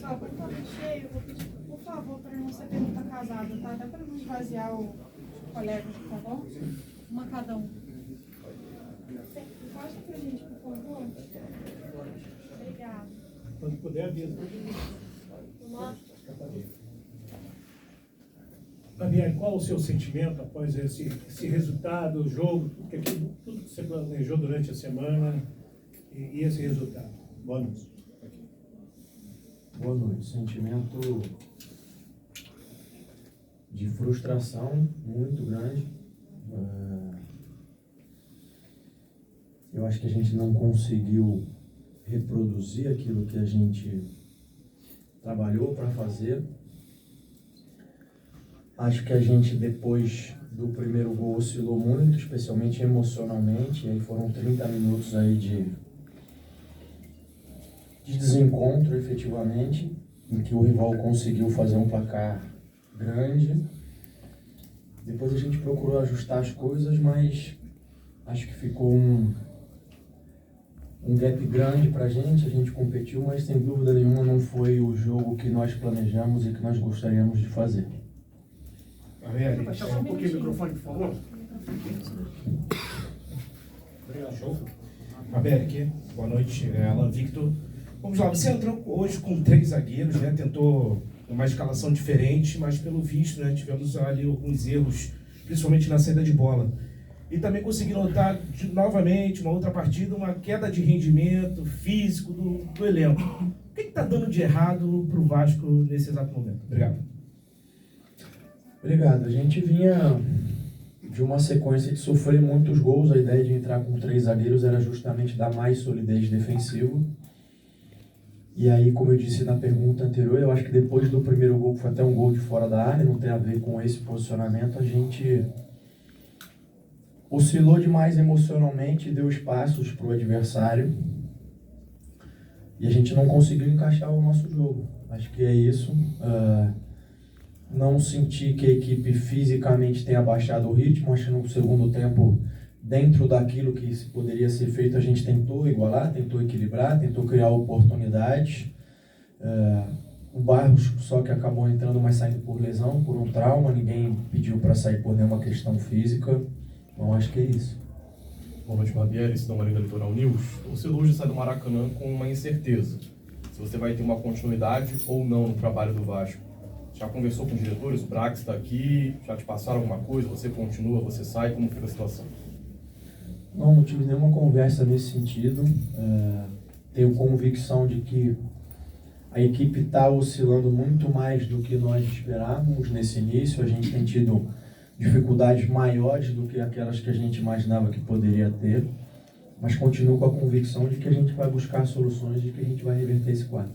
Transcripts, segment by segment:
Pessoal, quando tá muito cheio, eu vou pedir, por favor, para não ser pergunta casada, tá? Até para não esvaziar o colega, tá bom? Uma cada um. Mostra pra gente, por favor. Obrigada. Quando puder, avisa. Fabiane, qual o seu sentimento após esse resultado, o jogo, tudo que você planejou durante a semana e esse resultado? Boa noite. Boa noite. Sentimento de frustração muito grande. Eu acho que a gente não conseguiu reproduzir aquilo que a gente trabalhou para fazer. Acho que a gente, depois do primeiro gol, oscilou muito, especialmente emocionalmente. E aí foram 30 minutos aí de desencontro, efetivamente, em que o rival conseguiu fazer um placar grande. Depois a gente procurou ajustar as coisas, mas acho que ficou um gap grande pra gente. A gente competiu, mas sem dúvida nenhuma não foi o jogo que nós planejamos e que nós gostaríamos de fazer. Ariel, baixar só um pouquinho o microfone, por favor. Obrigado. Show. Mabel aqui, boa noite, Alan Victor. Vamos lá, você entrou hoje com 3 zagueiros, né? Tentou uma escalação diferente, mas pelo visto, né, tivemos ali alguns erros, principalmente na saída de bola. E também consegui notar novamente, uma outra partida, uma queda de rendimento físico do elenco. O que está dando de errado para o Vasco nesse exato momento? Obrigado. Obrigado. A gente vinha de uma sequência de sofrer muitos gols. A ideia de entrar com 3 zagueiros era justamente dar mais solidez defensiva. E aí, como eu disse na pergunta anterior, eu acho que depois do primeiro gol, que foi até um gol de fora da área, não tem a ver com esse posicionamento, a gente oscilou demais emocionalmente, deu espaços para o adversário e a gente não conseguiu encaixar o nosso jogo. Acho que é isso. Não senti que a equipe fisicamente tenha baixado o ritmo. Acho que no segundo tempo, dentro daquilo que poderia ser feito, a gente tentou igualar, tentou equilibrar, tentou criar oportunidades. O Barros só que acabou entrando, mas saindo por lesão, por um trauma. Ninguém pediu para sair por nenhuma questão física. Então acho que é isso. Boa noite, Barbieri, Cidão Marinho da Litoral News. O torcedor hoje sai do Maracanã com uma incerteza. Se você vai ter uma continuidade ou não no trabalho do Vasco. Já conversou com os diretores? O Brax está aqui, já te passaram alguma coisa? Você continua, você sai? Como fica a situação? Não tive nenhuma conversa nesse sentido. Tenho convicção de que a equipe está oscilando muito mais do que nós esperávamos nesse início. A gente tem tido dificuldades maiores do que aquelas que a gente imaginava que poderia ter, mas continuo com a convicção de que a gente vai buscar soluções, de que a gente vai reverter esse quadro.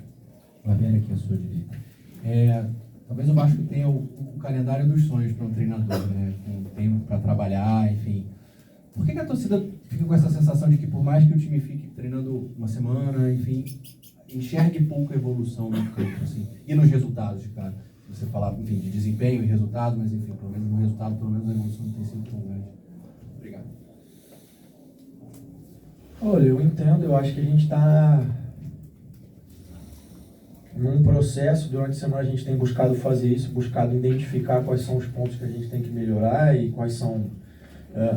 Fabiane aqui, a sua direita. Talvez o Vasco tenha o calendário dos sonhos para um treinador, né? Com tempo para trabalhar, enfim. Por que a torcida fica com essa sensação de que, por mais que o time fique treinando uma semana, enfim, enxergue pouca evolução no campo, assim, e nos resultados, cara? Você falar, enfim, de desempenho e resultado, mas, enfim, pelo menos no resultado, pelo menos a evolução não tem sido tão grande. Obrigado. Olha, eu entendo, eu acho que a gente está num processo. Durante a semana a gente tem buscado fazer isso, buscado identificar quais são os pontos que a gente tem que melhorar e quais são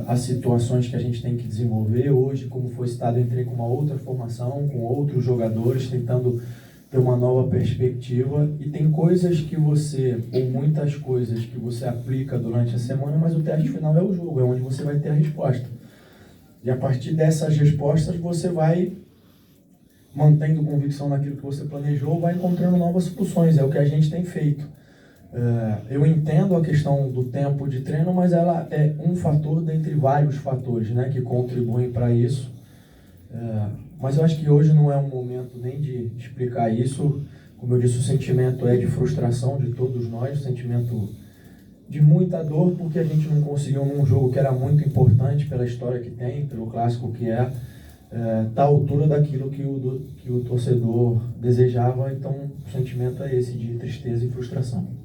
as situações que a gente tem que desenvolver. Hoje, como foi citado, eu entrei com uma outra formação, com outros jogadores, tentando ter uma nova perspectiva. E tem coisas que você, ou muitas coisas que você aplica durante a semana, mas o teste final é o jogo, é onde você vai ter a resposta. E a partir dessas respostas você vai mantendo convicção naquilo que você planejou, vai encontrando novas soluções. É o que a gente tem feito. Eu entendo a questão do tempo de treino, mas ela é um fator dentre vários fatores, né, que contribuem para isso. Mas eu acho que hoje não é um momento nem de explicar isso. Como eu disse, o sentimento é de frustração de todos nós, o sentimento de muita dor, porque a gente não conseguiu num jogo que era muito importante pela história que tem, pelo clássico que é, tá à altura daquilo que o torcedor desejava. Então o sentimento é esse, de tristeza e frustração.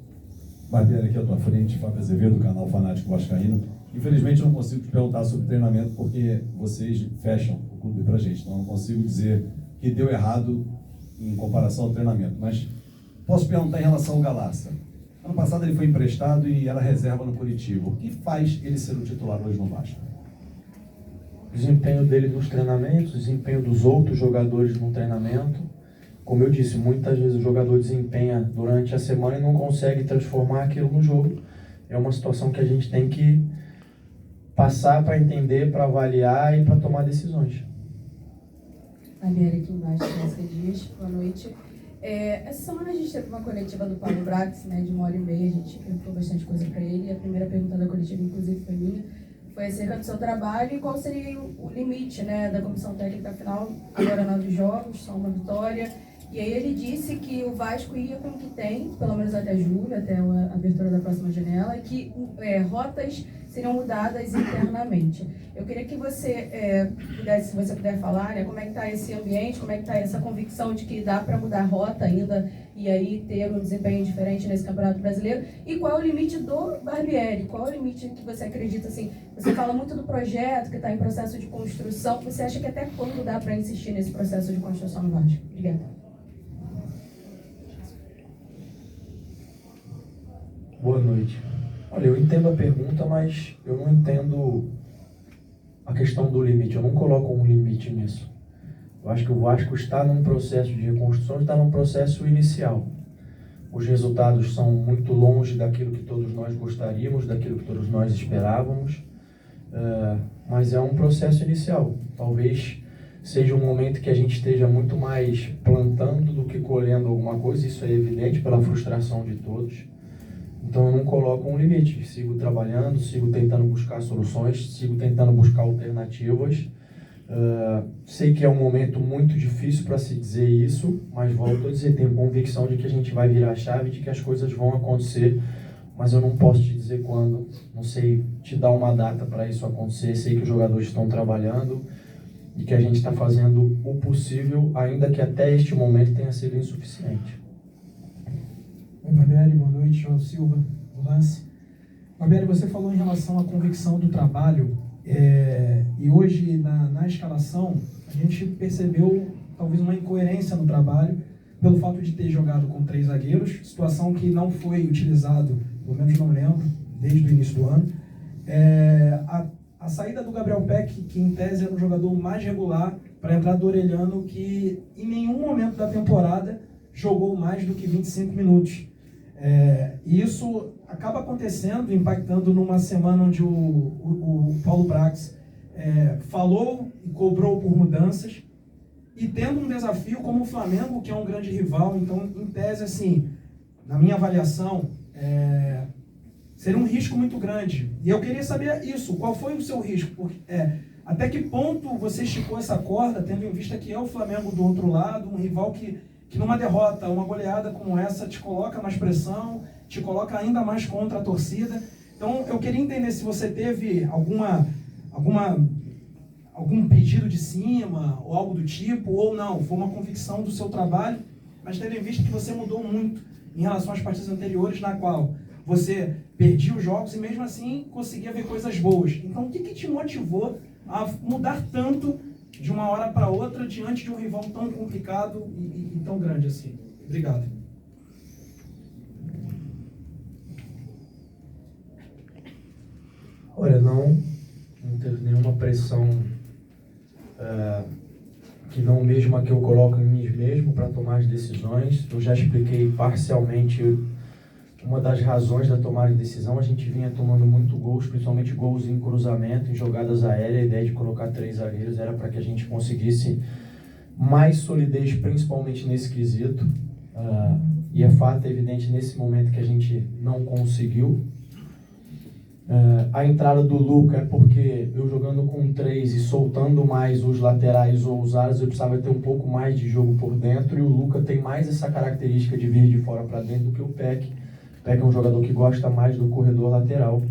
Barbieri, aqui à tua frente, Fábio Azevedo, do canal Fanático Vascaíno. Infelizmente eu não consigo te perguntar sobre treinamento porque vocês fecham o clube pra gente, então eu não consigo dizer que deu errado em comparação ao treinamento. Mas Posso perguntar em relação ao Galarça? Ano passado ele foi emprestado e era reserva no Curitiba. O que faz ele ser o titular hoje no Vasco? O desempenho dele nos treinamentos, o desempenho dos outros jogadores no treinamento. Como eu disse, muitas vezes o jogador desempenha durante a semana e não consegue transformar aquilo no jogo. É uma situação que a gente tem que passar para entender, para avaliar e para tomar decisões. Barbieri aqui embaixo, Jéssica Dias, boa noite. Essa semana a gente teve uma coletiva do Paulo Brax, né, de 1h30, a gente perguntou bastante coisa para ele. A primeira pergunta da coletiva, inclusive, foi minha, foi acerca do seu trabalho e qual seria o limite, né, da comissão técnica final, agora 9 jogos, só uma vitória. E aí ele disse que o Vasco ia com o que tem, pelo menos até julho, até a abertura da próxima janela, e que rotas seriam mudadas internamente. Eu queria que você pudesse, se você puder falar, né, como é que está esse ambiente, como é que está essa convicção de que dá para mudar a rota ainda e aí ter um desempenho diferente nesse Campeonato Brasileiro, e qual é o limite do Barbieri, qual é o limite que você acredita, assim, você fala muito do projeto que está em processo de construção, você acha que até quando dá para insistir nesse processo de construção no Vasco? Obrigada. Boa noite. Olha, eu entendo a pergunta, mas eu não entendo a questão do limite. Eu não coloco um limite nisso. Eu acho que o Vasco está num processo de reconstrução, está num processo inicial. Os resultados são muito longe daquilo que todos nós gostaríamos, daquilo que todos nós esperávamos, mas é um processo inicial. Talvez seja um momento que a gente esteja muito mais plantando do que colhendo alguma coisa, isso é evidente pela frustração de todos. Então eu não coloco um limite, sigo trabalhando, sigo tentando buscar soluções, sigo tentando buscar alternativas. Sei que é um momento muito difícil para se dizer isso, mas volto a dizer, tenho convicção de que a gente vai virar a chave, de que as coisas vão acontecer, mas eu não posso te dizer quando, não sei te dar uma data para isso acontecer. Sei que os jogadores estão trabalhando e que a gente está fazendo o possível, ainda que até este momento tenha sido insuficiente. Oi, Barbieri, boa noite, João Silva, do Lance. Barbieri, você falou em relação à convicção do trabalho, e hoje na escalação a gente percebeu talvez uma incoerência no trabalho pelo fato de ter jogado com 3 zagueiros, situação que não foi utilizado, pelo menos não lembro, desde o início do ano. A saída do Gabriel Peck, que em tese era um jogador mais regular, para a entrada do Orelhano, que em nenhum momento da temporada jogou mais do que 25 minutos. E isso acaba acontecendo, impactando numa semana onde o Paulo Brax falou e cobrou por mudanças, e tendo um desafio como o Flamengo, que é um grande rival. Então, em tese, assim, na minha avaliação, seria um risco muito grande. E eu queria saber isso, qual foi o seu risco? Porque, até que ponto você esticou essa corda, tendo em vista que é o Flamengo do outro lado, um rival que numa derrota, uma goleada como essa, te coloca mais pressão, te coloca ainda mais contra a torcida. Então, eu queria entender se você teve algum pedido de cima, ou algo do tipo, ou não, foi uma convicção do seu trabalho, mas tendo em vista que você mudou muito em relação às partidas anteriores, na qual você perdia os jogos e mesmo assim conseguia ver coisas boas. Então, o que te motivou a mudar tanto de uma hora para outra diante de um rival tão complicado e tão grande assim? Obrigado. Olha, não teve nenhuma pressão que não mesmo a que eu coloco em mim mesmo para tomar as decisões. Eu já expliquei parcialmente uma das razões da tomada de decisão. A gente vinha tomando muito gols, principalmente gols em cruzamento, em jogadas aéreas. A ideia de colocar 3 zagueiros era para que a gente conseguisse mais solidez, principalmente nesse quesito. E é fato, é evidente, nesse momento que a gente não conseguiu. A entrada do Luca é porque eu jogando com 3 e soltando mais os laterais ou os alas, eu precisava ter um pouco mais de jogo por dentro, e o Luca tem mais essa característica de vir de fora para dentro do que o Peck. O Peck é um jogador que gosta mais do corredor lateral.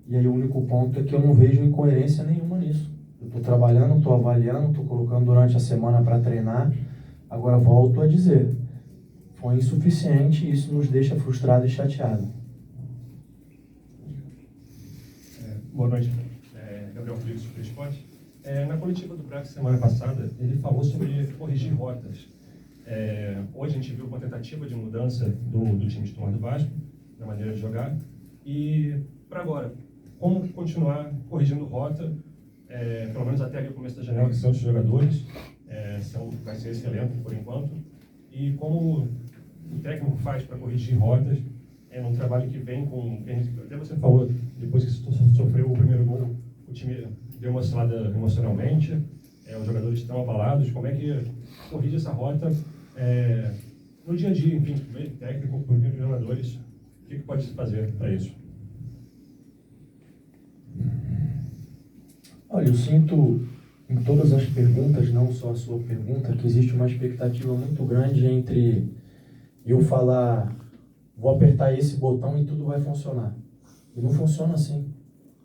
E aí o único ponto é que eu não vejo incoerência nenhuma nisso. Eu estou trabalhando, estou avaliando, estou colocando durante a semana para treinar. Agora volto a dizer, foi insuficiente e isso nos deixa frustrado e chateado. Boa noite, Gabriel Rodrigues, do Esporte. Na coletiva do Brax semana passada, ele falou sobre corrigir rotas. Hoje a gente viu uma tentativa de mudança do time titular do Vasco, na maneira de jogar. E para agora, como continuar corrigindo rota, pelo menos até ali o começo da janela, que são os jogadores, vai ser esse elenco por enquanto, e como o técnico faz para corrigir rotas, num trabalho que vem com... Até você falou, depois que sofreu o primeiro gol, o time deu uma oscilada emocionalmente, os jogadores estão abalados, como é que corrige essa rota no dia a dia, enfim, técnico, corrigir os jogadores, o que pode se fazer para isso? Olha, eu sinto em todas as perguntas, não só a sua pergunta, que existe uma expectativa muito grande entre eu falar, vou apertar esse botão e tudo vai funcionar. E não funciona assim.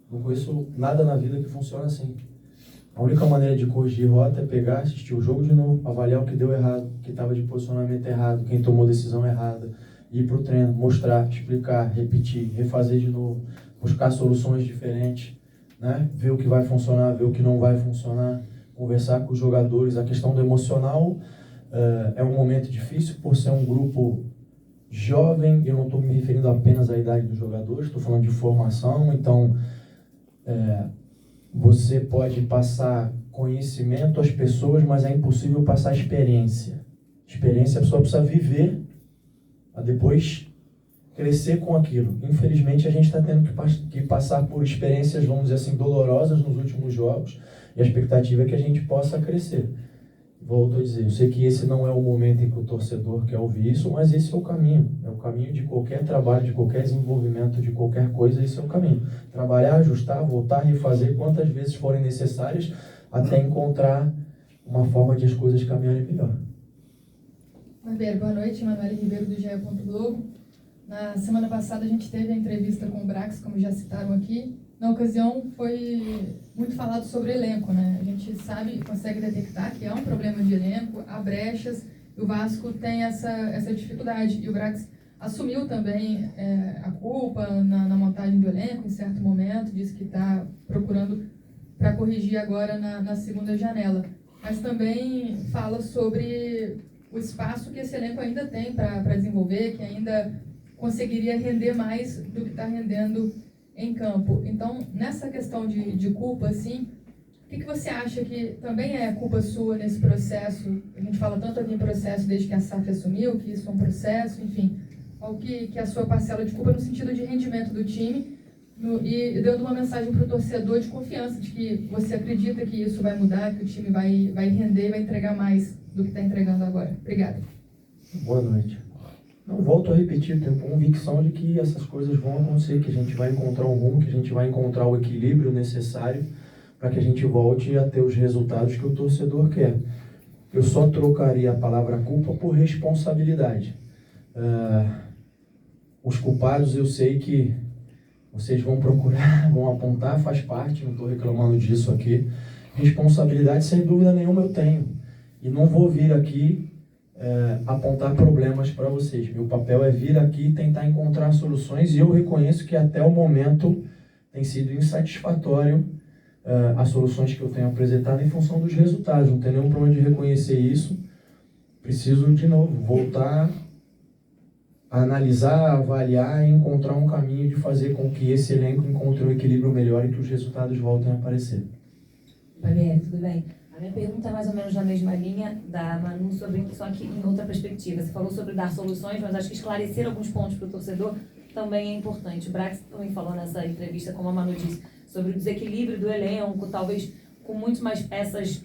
Não conheço nada na vida que funciona assim. A única maneira de corrigir rota é pegar, assistir o jogo de novo, avaliar o que deu errado, o que estava de posicionamento errado, quem tomou decisão errada, ir para o treino, mostrar, explicar, repetir, refazer de novo, buscar soluções diferentes, né? Ver o que vai funcionar, ver o que não vai funcionar, conversar com os jogadores. A questão do emocional é um momento difícil por ser um grupo jovem. Eu não estou me referindo apenas à idade dos jogadores, estou falando de formação. Então, você pode passar conhecimento às pessoas, mas é impossível passar experiência. Experiência a pessoa precisa viver para depois crescer com aquilo. Infelizmente, a gente está tendo que passar por experiências, vamos dizer assim, dolorosas nos últimos jogos, e a expectativa é que a gente possa crescer. Volto a dizer, eu sei que esse não é o momento em que o torcedor quer ouvir isso, mas esse é o caminho de qualquer trabalho, de qualquer desenvolvimento, de qualquer coisa, esse é o caminho. Trabalhar, ajustar, voltar, refazer quantas vezes forem necessárias, até encontrar uma forma de as coisas caminharem melhor. Barbieri, boa noite, Emanuele Ribeiro do GE. Globo. Na semana passada a gente teve a entrevista com o Brax, como já citaram aqui. Na ocasião foi muito falado sobre elenco, né? A gente sabe e consegue detectar que há um problema de elenco, há brechas, e o Vasco tem essa dificuldade. E o Brax assumiu também a culpa na montagem do elenco em certo momento, disse que está procurando para corrigir agora na segunda janela. Mas também fala sobre o espaço que esse elenco ainda tem para desenvolver, que ainda conseguiria render mais do que está rendendo em campo. Então, nessa questão de culpa, assim, o que você acha que também é culpa sua nesse processo? A gente fala tanto aqui em processo desde que a SAF assumiu, que isso é um processo, enfim. Qual que é a sua parcela de culpa no sentido de rendimento do time e dando uma mensagem para o torcedor de confiança, de que você acredita que isso vai mudar, que o time vai render e vai entregar mais do que está entregando agora. Obrigada. Boa noite. Não, volto a repetir, tenho convicção de que essas coisas vão acontecer, que a gente vai encontrar um rumo, que a gente vai encontrar o equilíbrio necessário para que a gente volte a ter os resultados que o torcedor quer. Eu só trocaria a palavra culpa por responsabilidade. Os culpados, eu sei que vocês vão procurar, vão apontar, faz parte, não estou reclamando disso aqui. Responsabilidade, sem dúvida nenhuma, eu tenho. E não vou vir aqui apontar problemas para vocês. Meu papel é vir aqui e tentar encontrar soluções, e eu reconheço que até o momento tem sido insatisfatório as soluções que eu tenho apresentado em função dos resultados. Não tem nenhum problema de reconhecer isso. Preciso, de novo, voltar a analisar, avaliar e encontrar um caminho de fazer com que esse elenco encontre um equilíbrio melhor e que os resultados voltem a aparecer. Barbieri, tudo bem? A minha pergunta é mais ou menos na mesma linha da Manu, só que em outra perspectiva. Você falou sobre dar soluções, mas acho que esclarecer alguns pontos para o torcedor também é importante. O Brax também falou nessa entrevista, como a Manu disse, sobre o desequilíbrio do elenco, talvez com muito mais peças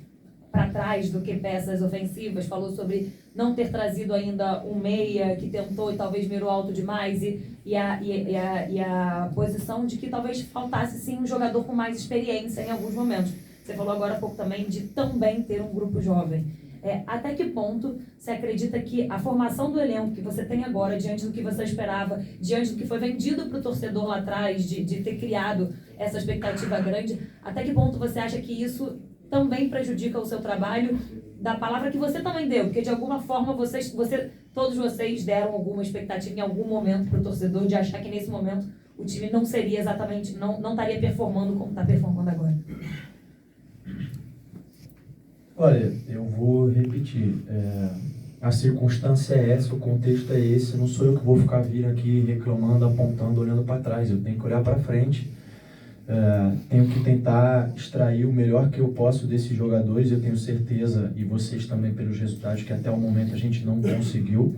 para trás do que peças ofensivas. Falou sobre não ter trazido ainda um meia que tentou e talvez mirou alto demais, e a posição de que talvez faltasse sim um jogador com mais experiência em alguns momentos. Você falou agora há pouco também de também ter um grupo jovem. Até que ponto você acredita que a formação do elenco que você tem agora, diante do que você esperava, diante do que foi vendido para o torcedor lá atrás, de ter criado essa expectativa grande, até que ponto você acha que isso também prejudica o seu trabalho, da palavra que você também deu? Porque de alguma forma todos vocês deram alguma expectativa em algum momento para o torcedor de achar que nesse momento o time não seria exatamente, não estaria performando como está performando agora. Olha, eu vou repetir. a circunstância é essa, o contexto é esse, não sou eu que vou ficar vir aqui reclamando, apontando, olhando para trás, eu tenho que olhar para frente, tenho que tentar extrair o melhor que eu posso desses jogadores, eu tenho certeza, e vocês também pelos resultados, que até o momento a gente não conseguiu,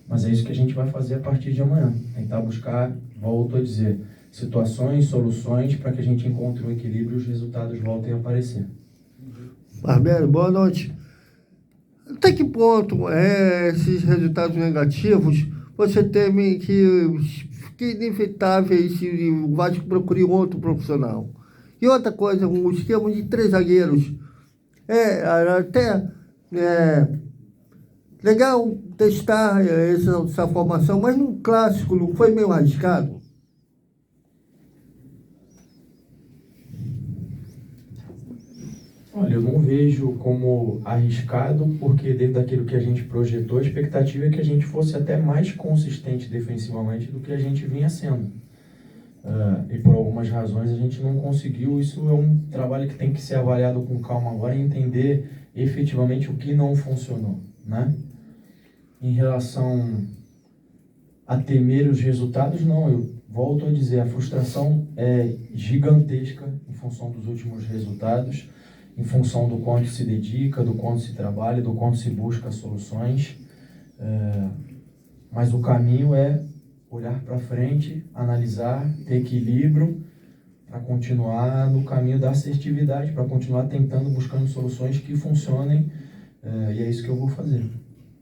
mas é isso que a gente vai fazer a partir de amanhã, tentar buscar, volto a dizer, situações, soluções para que a gente encontre um equilíbrio e os resultados voltem a aparecer. Barbieri, boa noite. Até que ponto esses resultados negativos você teme que fiquem inevitáveis se o Vasco procure um outro profissional? E outra coisa, um esquema de 3 zagueiros. Legal testar essa formação, mas num clássico não foi meio arriscado? Olha, eu não vejo como arriscado, porque dentro daquilo que a gente projetou, a expectativa é que a gente fosse até mais consistente defensivamente do que a gente vinha sendo. E por algumas razões a gente não conseguiu. Isso é um trabalho que tem que ser avaliado com calma agora e entender efetivamente o que não funcionou, né? Em relação a temer os resultados, não, eu volto a dizer, a frustração é gigantesca em função dos últimos resultados, em função do quanto se dedica, do quanto se trabalha, do quanto se busca soluções, mas o caminho é olhar para frente, analisar, ter equilíbrio para continuar no caminho da assertividade, para continuar tentando, buscando soluções que funcionem, e é isso que eu vou fazer.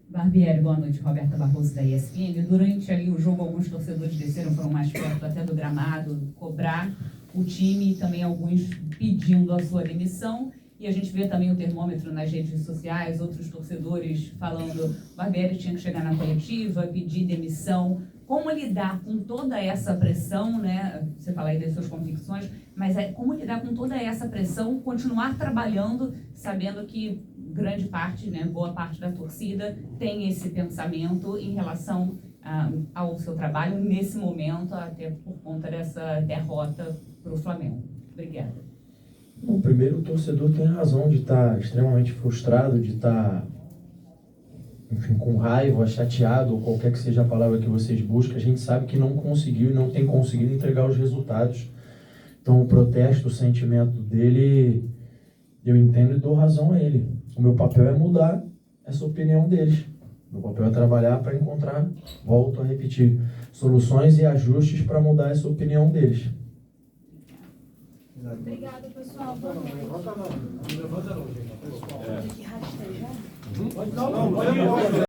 Barbieri, boa noite. Roberta Barroso, da ESPN. Durante ali o jogo, alguns torcedores desceram, foram mais perto até do gramado, cobrar o time e também alguns pedindo a sua demissão. E a gente vê também o termômetro nas redes sociais, outros torcedores falando Barbieri tinha que chegar na coletiva, pedir demissão. Como lidar com toda essa pressão, né? Você fala aí das suas convicções, mas como lidar com toda essa pressão, continuar trabalhando, sabendo que grande parte, né, boa parte da torcida tem esse pensamento em relação ao seu trabalho nesse momento, até por conta dessa derrota para o Flamengo. Obrigada. Bom, primeiro, o torcedor tem razão de estar extremamente frustrado, de estar, enfim, com raiva, chateado, ou qualquer que seja a palavra que vocês buscam. A gente sabe que não conseguiu e não tem conseguido entregar os resultados. Então, o protesto, o sentimento dele, eu entendo e dou razão a ele. O meu papel é mudar essa opinião deles. Meu papel é trabalhar para encontrar, volto a repetir, soluções e ajustes para mudar essa opinião deles. Obrigada, pessoal. Boa noite. Levanta a mão, gente. Que rádio está já? Não,